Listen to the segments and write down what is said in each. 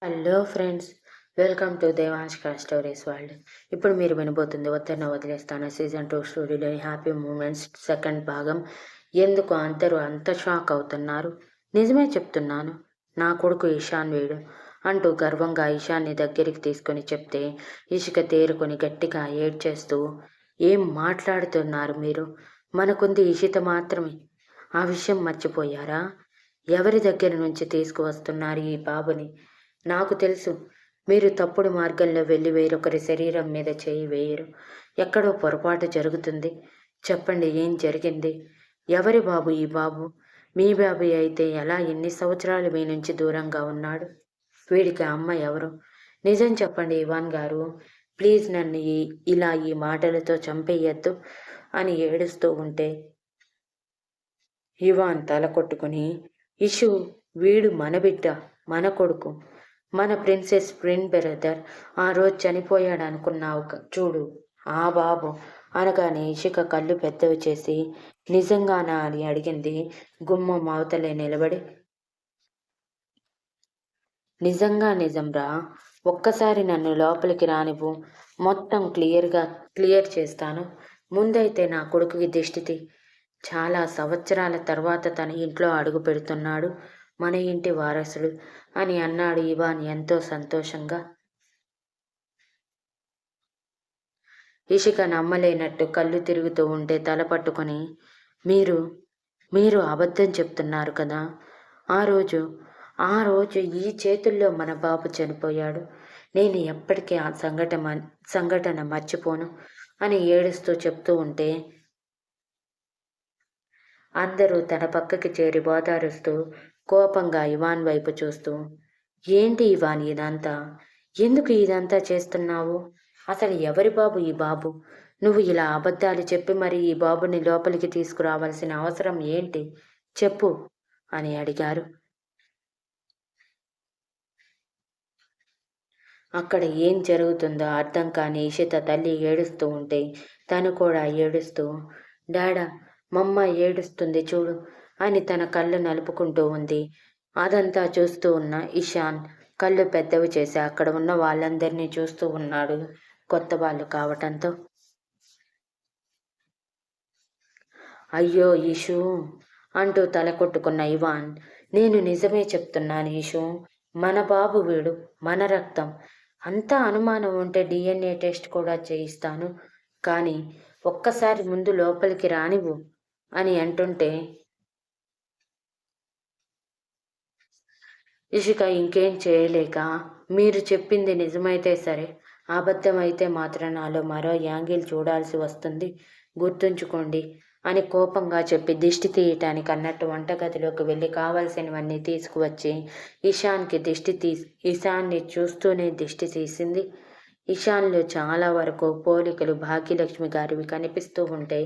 Hello friends, welcome to దేవాంష్క stories world. ఇప్పుడు మీరు వినబోతుంది వద్దన్న వదిలేస్తాను సీజన్ 2 స్టోరీలోని హ్యాపీ మూమెంట్స్ సెకండ్ భాగం. ఎందుకు అందరూ అంత షాక్ అవుతున్నారు? నిజమే చెప్తున్నాను, నా కొడుకు ఇషాన్ వీడు అంటూ గర్వంగా ఇషాన్ని దగ్గరికి తీసుకొని చెప్తే ఇషిక తేరుకొని గట్టిగా ఏడ్చేస్తూ, ఏం మాట్లాడుతున్నారు మీరు? మనకుంది ఇషిత మాత్రమే, ఆ విషయం మర్చిపోయారా? ఎవరి దగ్గర నుంచి తీసుకువస్తున్నారు ఈ బాబుని? నాకు తెలుసు, మీరు తప్పుడు మార్గంలో వెళ్ళి వేరొకరి శరీరం మీద చేయి వేయరు. ఎక్కడో పొరపాటు జరుగుతుంది. చెప్పండి, ఏం జరిగింది? ఎవరి బాబు ఈ బాబు? మీ బాబు అయితే ఎలా ఎన్ని సంవత్సరాలు మీ నుంచి దూరంగా ఉన్నాడు? వీడికి అమ్మ ఎవరు? నిజం చెప్పండి ఇవాన్ గారు, ప్లీజ్ నన్ను ఇలా ఈ మాటలతో చంపేయద్దు అని ఏడుస్తూ ఉంటే ఇవాన్ తల కొట్టుకుని, ఇషు, వీడు మన బిడ్డ, మన కొడుకు, మన ప్రిన్సెస్ ప్రిన్ బ్రదర్. ఆ రోజు చనిపోయాడు అనుకున్నావు చూడు, ఆ బాబు అనగానే ఇషిక కళ్ళు పెద్దవి చేసి, నిజంగానా అని అడిగింది గుమ్మం అవతలే నిలబడి. నిజంగా నిజంరా, ఒక్కసారి నన్ను లోపలికి రానివ్వు, మొత్తం క్లియర్ చేస్తాను. ముందైతే నా కొడుకుకి దిష్టితి. చాలా సంవత్సరాల తర్వాత తన ఇంట్లో అడుగు పెడుతున్నాడు మన ఇంటి వారసుడు అని అన్నాడు ఇవాన్ ఎంతో సంతోషంగా. ఇషిక నమ్మలేనట్టు కళ్ళు తిరుగుతూ ఉంటే తల పట్టుకొని, మీరు మీరు అబద్ధం చెప్తున్నారు కదా. ఆ రోజు ఈ చేతుల్లో మన బాబు చనిపోయాడు. నేను ఎప్పటికీ ఆ సంఘటన మర్చిపోను అని ఏడుస్తూ చెప్తూ ఉంటే అందరూ తన పక్కకి చేరి బోదారుస్తూ కోపంగా ఇవాన్ వైపు చూస్తూ, ఏంటి ఇవాన్ ఇదంతా? ఎందుకు ఇదంతా చేస్తున్నావు? అసలు ఎవరి బాబు ఈ బాబు? నువ్వు ఇలా అబద్ధాలు చెప్పి మరి ఈ బాబుని లోపలికి తీసుకురావాల్సిన అవసరం ఏంటి? చెప్పు అని అడిగారు. అక్కడ ఏం జరుగుతుందో అర్థం కాని ఇషిత తల్లి ఏడుస్తూ ఉంటే తను కూడా ఏడుస్తూ, డాడా, మమ్మ ఏడుస్తుంది చూడు అని తన కళ్ళు నలుపుకుంటూ ఉంది. అదంతా చూస్తూ ఉన్న ఇషాన్ కళ్ళు పెద్దవి చేసి అక్కడ ఉన్న వాళ్ళందరినీ చూస్తూ ఉన్నాడు, కొత్త వాళ్ళు కావటంతో. అయ్యో ఇషు అంటూ తల కొట్టుకున్న ఇవాన్, నేను నిజమే చెప్తున్నాను ఇషు, మన బాబు వీడు, మన రక్తం. అంతా అనుమానం ఉంటే DNA టెస్ట్ కూడా చేయిస్తాను, కానీ ఒక్కసారి ముందు లోపలికి రానివ్వు అని అంటుంటే ఇషిక ఇంకేం చేయలేక, మీరు చెప్పింది నిజమైతే సరే, అబద్ధమైతే మాత్రం నాలో మరో యాంగిల్ చూడాల్సి వస్తుంది, గుర్తుంచుకోండి అని కోపంగా చెప్పి దిష్టి తీయటానికి అన్నట్టు వంటగదిలోకి వెళ్ళి కావాల్సినవన్నీ తీసుకువచ్చి ఇషాన్ని చూస్తూనే దిష్టి తీసింది. ఇషాన్లో చాలా వరకు పోలికలు భాగ్యలక్ష్మి గారివి కనిపిస్తూ ఉంటే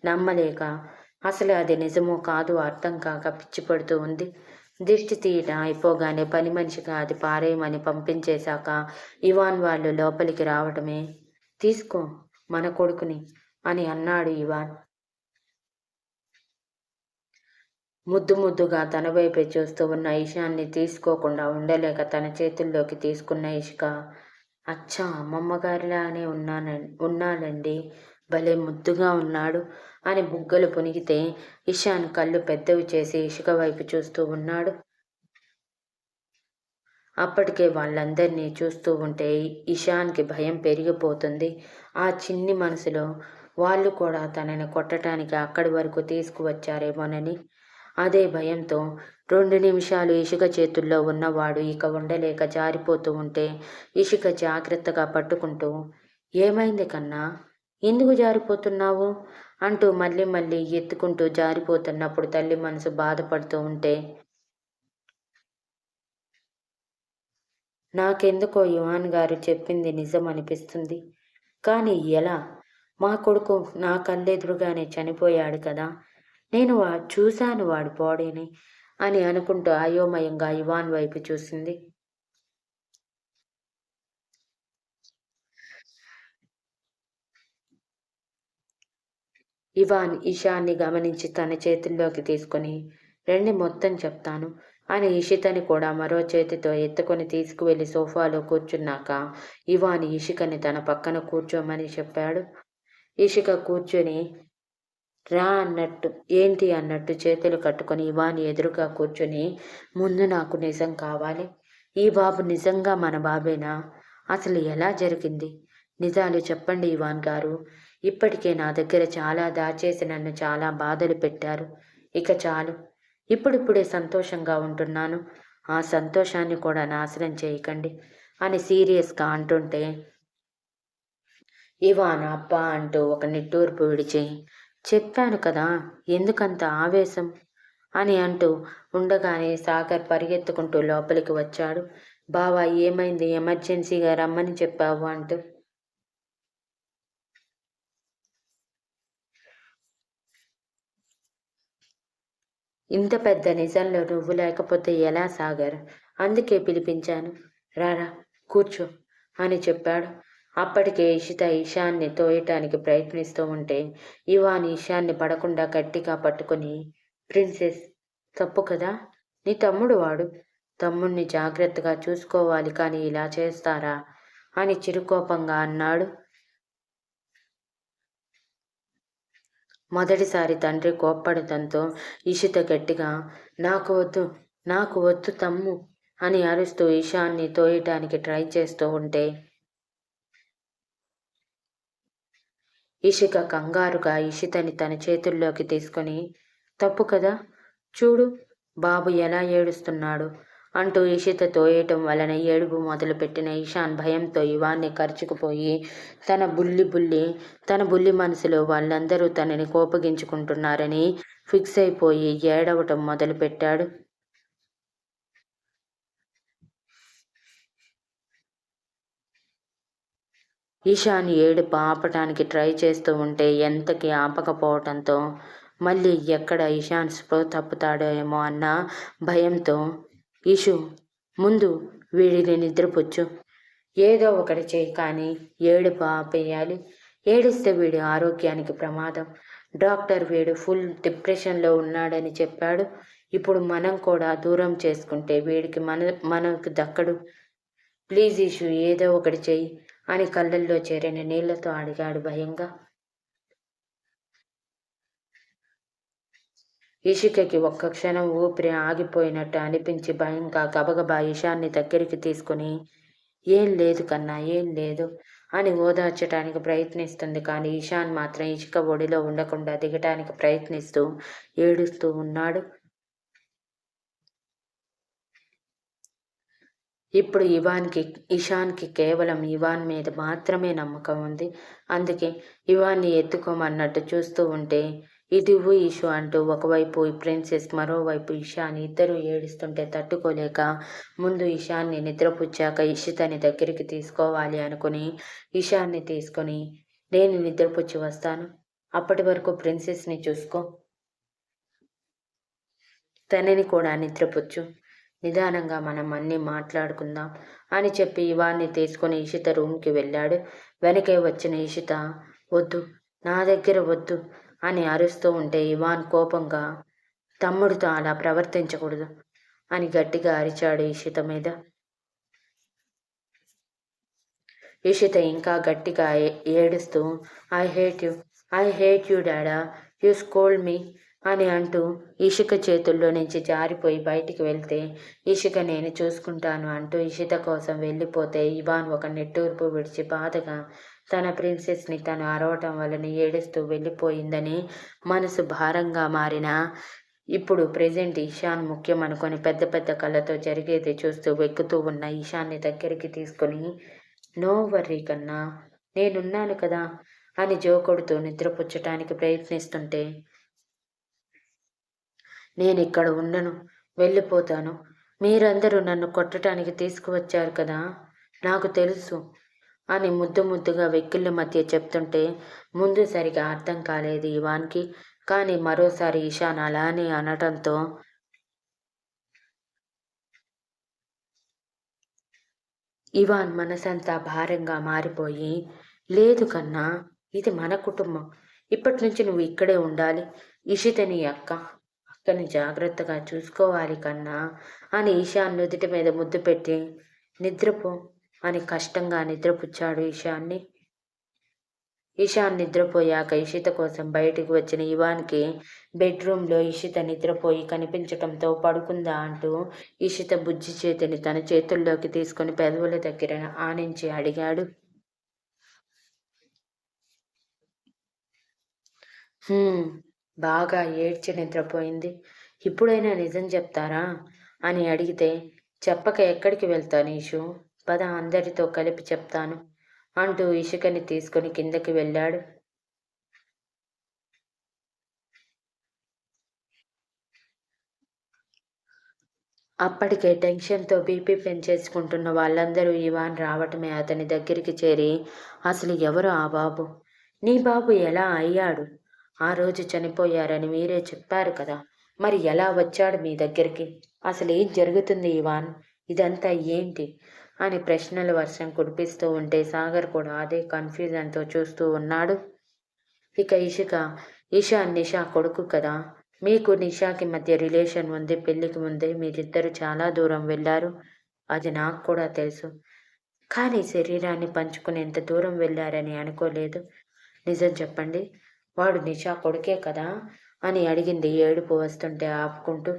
నమ్మలేక, అసలు అది నిజమో కాదు అర్థం కాక పిచ్చిపడుతూ ఉంది. దిష్టి తీయటం అయిపోగానే పని మనిషిగా అది పారేయమని పంపించేశాక ఇవాన్ వాళ్ళు లోపలికి రావటమే, తీసుకో మన కొడుకుని అని అన్నాడు ఇవాన్. ముద్దుగా తన వైపే చూస్తూ ఉన్న ఇషాన్ని తీసుకోకుండా ఉండలేక తన చేతుల్లోకి తీసుకున్న ఇషిక, అచ్చా అమ్మమ్మగారిలానే ఉన్నానండి, భలే ముద్దుగా ఉన్నాడు అని బుగ్గలు పునిగితే ఇషాన్ కళ్ళు పెద్దవి చేసి ఇషిక వైపు చూస్తూ ఉన్నాడు. అప్పటికే వాళ్ళందరినీ చూస్తూ ఉంటే ఇషాన్కి భయం పెరిగిపోతుంది. ఆ చిన్ని మనసులో వాళ్ళు కూడా తనని కొట్టడానికి అక్కడి వరకు తీసుకువచ్చారేమోనని. అదే భయంతో 2 నిమిషాలు ఇషిక చేతుల్లో ఉన్నవాడు ఇక ఉండలేక జారిపోతూ ఉంటే ఇషిక జాగ్రత్తగా పట్టుకుంటూ, ఏమైంది కన్నా, ఎందుకు జారిపోతున్నావు అంటూ మళ్ళీ ఎత్తుకుంటూ జారిపోతున్నప్పుడు తల్లి మనసు బాధపడుతూ ఉంటే, నాకెందుకో ఇవాన్ గారు చెప్పింది నిజం అనిపిస్తుంది. కానీ ఎలా? మా కొడుకు నా కళ్ళెదురుగానే చనిపోయాడు కదా, నేను చూశాను వాడి బాడీని అని అనుకుంటూ అయోమయంగా ఇవాన్ వైపు చూసింది. ఇవాన్ ఇషాన్ని గమనించి తన చేతుల్లోకి తీసుకొని, రండి మొత్తం చెప్తాను అని ఇషితని కూడా మరో చేతితో ఎత్తుకొని తీసుకువెళ్ళి సోఫాలో కూర్చున్నాక ఇవాన్ ఇషికని తన పక్కన కూర్చోమని చెప్పాడు. ఇషిక కూర్చొని రా అన్నట్టు ఏంటి అన్నట్టు చేతులు కట్టుకొని ఇవాన్ ఎదురుగా కూర్చొని ముందు నాకు నిజం కావాలి. ఈ బాబు నిజంగా మన బాబేనా? అసలు ఎలా జరిగింది? నిజాలు చెప్పండి ఇవాన్ గారు. ఇప్పటికే నా దగ్గర చాలా దాచేసి నన్ను చాలా బాధలు పెట్టారు. ఇక చాలు. ఇప్పుడిప్పుడే సంతోషంగా ఉంటున్నాను. ఆ సంతోషాన్ని కూడా నాశనం చేయకండి అని సీరియస్గా అంటుంటే ఇవాన్ అబ్బా అంటూ ఒక నిట్టూర్పు విడిచి చెప్పాను కదా ఎందుకంత ఆవేశం అని అంటూ ఉండగానే సాగర్ పరిగెత్తుకుంటూ లోపలికి వచ్చాడు. బావా ఏమైంది? ఎమర్జెన్సీగా రమ్మని చెప్పావు అంటూ. ఇంత పెద్ద నిజంలో నువ్వు లేకపోతే ఎలా సాగర్? అందుకే పిలిపించాను. రారా కూర్చో అని చెప్పాడు. అప్పటికే ఇషిత ఈశాన్ని తోయటానికి ప్రయత్నిస్తూ ఉంటే ఇవాన్ ఈశాన్ని పడకుండా గట్టిగా పట్టుకుని ప్రిన్సెస్ తప్పు కదా, నీ తమ్ముడు వాడు, తమ్ముణ్ణి జాగ్రత్తగా చూసుకోవాలి కానీ ఇలా చేస్తారా అని చిరుకోపంగా అన్నాడు. మొదటిసారి తండ్రి కోప్పడటంతో ఇషిత గట్టిగా నాకు వద్దు, నాకు వద్దు తమ్ము అని అరుస్తూ ఈశాన్ని తోయటానికి ట్రై చేస్తూ ఉంటే ఇషిక కంగారుగా ఇషితని తన చేతుల్లోకి తీసుకొని తప్పు కదా, చూడు బాబు ఎలా ఏడుస్తున్నాడు అంటూ ఇషిత తోయటం వలన ఏడుపు మొదలుపెట్టిన ఈశాన్ భయంతో ఇవాన్ని ఖర్చుకుపోయి తన బుల్లి మనసులో వాళ్ళందరూ తనని కోపగించుకుంటున్నారని ఫిక్స్ అయిపోయి ఏడవటం మొదలుపెట్టాడు. ఈశాన్ ఏడుపు ఆపటానికి ట్రై చేస్తూ ఉంటే ఎంతకి ఆపకపోవటంతో మళ్ళీ ఎక్కడ ఈశాన్ స్పృహ తప్పుతాడేమో అన్న భయంతో ఈషు ముందు వీడిని నిద్రపుచ్చు, ఏదో ఒకటి చేయి కానీ ఏడుపు ఆపేయాలి, ఏడిస్తే వీడి ఆరోగ్యానికి ప్రమాదం, డాక్టర్ వీడు ఫుల్ డిప్రెషన్లో ఉన్నాడని చెప్పాడు, ఇప్పుడు మనం కూడా దూరం చేసుకుంటే వీడికి మనకు దక్కడు, ప్లీజ్ ఈషు ఏదో ఒకటి చెయ్యి అని కళ్ళల్లో చేరిన నీళ్లతో అడిగాడు భయంగా. ఇషికకి ఒక్క క్షణం ఊపిరి ఆగిపోయినట్టు అనిపించి భయంగా గబగబా ఈశాన్ని దగ్గరికి తీసుకుని ఏం లేదు కన్నా ఏం లేదు అని ఓదార్చడానికి ప్రయత్నిస్తుంది. కానీ ఈశాన్ మాత్రం ఇషిక ఒడిలో ఉండకుండా దిగటానికి ప్రయత్నిస్తూ ఏడుస్తూ ఉన్నాడు. ఇప్పుడు ఇషాన్కి కేవలం ఇవాన్ మీద మాత్రమే నమ్మకం ఉంది. అందుకే ఇవాన్ని ఎత్తుకోమన్నట్టు చూస్తూ ఉంటే ఇదివ్వు ఇషు అంటూ ఒకవైపు ప్రిన్సెస్ మరోవైపు ఇషాన్ ఇద్దరూ ఏడుస్తుంటే తట్టుకోలేక ముందు ఇషాన్ని నిద్రపుచ్చాక ఇషితని దగ్గరికి తీసుకోవాలి అనుకుని ఇషాన్ని తీసుకొని నేను నిద్రపుచ్చి వస్తాను, అప్పటి వరకు ప్రిన్సెస్ని చూసుకో, తనని కూడా నిద్రపుచ్చు, నిదానంగా మనం అన్నీ మాట్లాడుకుందాం అని చెప్పి ఇవాన్ని తీసుకుని ఇషిత రూమ్కి వెళ్ళాడు. వెనకే వచ్చిన ఇషిత వద్దు, నా దగ్గర వద్దు అని అరుస్తూ ఉంటే ఇవాన్ కోపంగా తమ్ముడితో అలా ప్రవర్తించకూడదు అని గట్టిగా అరిచాడు ఇషిత మీద. ఇషిత ఇంకా గట్టిగా ఏడుస్తూ ఐ హేట్ యూ డాడా, యూ స్కోల్డ్ మీ అని అంటూ ఇషిక చేతుల్లో నుంచి జారిపోయి బయటికి వెళ్తే ఇషిక నేను చూసుకుంటాను అంటూ ఇషిత కోసం వెళ్ళిపోతే ఇవాన్ ఒక నిట్టూర్పు విడిచి బాధగా తన ప్రిన్సెస్ని తను అరవటం వలన ఏడుస్తూ వెళ్ళిపోయిందని మనసు భారంగా మారిన ఇప్పుడు ప్రెజెంట్ ఈశాన్ ముఖ్యం అనుకొని పెద్ద పెద్ద కళ్ళతో జరిగేది చూస్తూ వెక్కుతూ ఉన్న ఈశాన్ని దగ్గరికి తీసుకొని నో వర్రీ కన్నా నేనున్నాను కదా అని జోకొడుతూ నిద్రపుచ్చటానికి ప్రయత్నిస్తుంటే నేనిక్కడ ఉండను, వెళ్ళిపోతాను, మీరందరూ నన్ను కొట్టడానికి తీసుకువచ్చారు కదా, నాకు తెలుసు అని ముద్దుగా వెక్కిళ్ళ మధ్య చెప్తుంటే ముందు సరిగా అర్థం కాలేదు ఇవాన్కి. కానీ మరోసారి ఈశాన్ అలానే అనటంతో ఇవాన్ మనసంతా భారంగా మారిపోయి లేదు కన్నా, ఇది మన కుటుంబం, ఇప్పటి నుంచి నువ్వు ఇక్కడే ఉండాలి, ఇషిత నీ అక్క, కానీ జాగ్రత్తగా చూసుకోవాలి కన్నా అని ఈశాన్ నుదుటి మీద ముద్దు పెట్టి నిద్రపో అని కష్టంగా నిద్రపుచ్చాడు ఈశాన్ని. ఈశాన్ నిద్రపోయాక ఇషిత కోసం బయటికి వచ్చిన ఇవాన్కి బెడ్రూమ్లో ఇషిత నిద్రపోయి కనిపించటంతో పడుకుందా అంటూ ఇషిత బుజ్జి చేతిని తన చేతుల్లోకి తీసుకుని పెదవుల దగ్గర ఆనించి అడిగాడు. బాగా ఏడ్చి నిద్రపోయింది. ఇప్పుడైనా నిజం చెప్తారా అని అడిగితే చెప్పక ఎక్కడికి వెళ్తాను ఈషు, పద అందరితో కలిపి చెప్తాను అంటూ ఇషికని తీసుకుని కిందకి వెళ్ళాడు. అప్పటికే టెన్షన్తో బీపీ పెంచేసుకుంటున్న వాళ్ళందరూ ఇవాన్ రావటమే అతని దగ్గరికి చేరి, అసలు ఎవరు ఆ బాబు, నీ బాబు ఎలా అయ్యాడు, ఆ రోజు చనిపోయారని మీరే చెప్పారు కదా, మరి ఎలా వచ్చాడు మీ దగ్గరికి, అసలు ఏం జరుగుతుంది ఇవాన్, ఇదంతా ఏంటి అని ప్రశ్నల వర్షం కురిపిస్తూ ఉంటే సాగర్ కూడా అదే కన్ఫ్యూజన్తో చూస్తూ ఉన్నాడు. ఇక ఇషాన్ నిషా కొడుకు కదా, మీకు నిషాకి మధ్య రిలేషన్ ఉంది, పెళ్ళికి ముందే మీరిద్దరు చాలా దూరం వెళ్ళారు, అది నాకు కూడా తెలుసు, కానీ శరీరాన్ని పంచుకునేంత దూరం వెళ్ళారని అనుకోలేదు. నిజం చెప్పండి, వాడు నిషా కొడుకే కదా అని అడిగింది ఏడుపు వస్తుంటే ఆపుకుంటూ.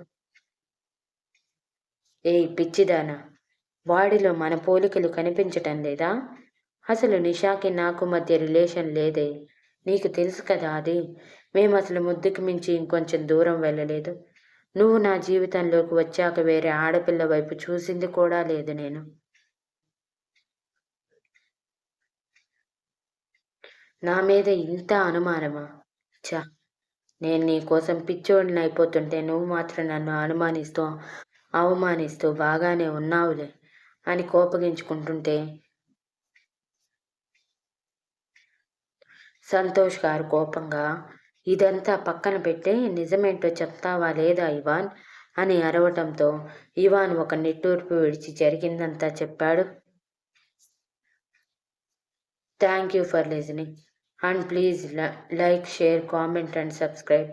ఏయ్ పిచ్చిదానా, వాడిలో మన పోలికలు కనిపించటం లేదా, అసలు నిషాకి నాకు మధ్య రిలేషన్ లేదే, నీకు తెలుసు కదా అది, మేము అసలు ముద్దుకి మించి ఇంకొంచెం దూరం వెళ్ళలేదు, నువ్వు నా జీవితంలోకి వచ్చాక వేరే ఆడపిల్ల వైపు చూసింది కూడా లేదు నేను. నా మీద ఇంత అనుమానమా, చా, నేను నీ కోసం పిచ్చోడిని అయిపోతుంటే నువ్వు మాత్రం నన్ను అనుమానిస్తూ అవమానిస్తూ బాగానే ఉన్నావులే అని కోపగించుకుంటుంటే సంతోష్ గారు కోపంగా, ఇదంతా పక్కన పెట్టి నిజమేంటో చెప్తావా లేదా ఇవాన్ అని అరవటంతో ఇవాన్ ఒక నిట్టూర్పు విడిచి జరిగిందంతా చెప్పాడు. Thank you for listening and please like, share, comment and subscribe.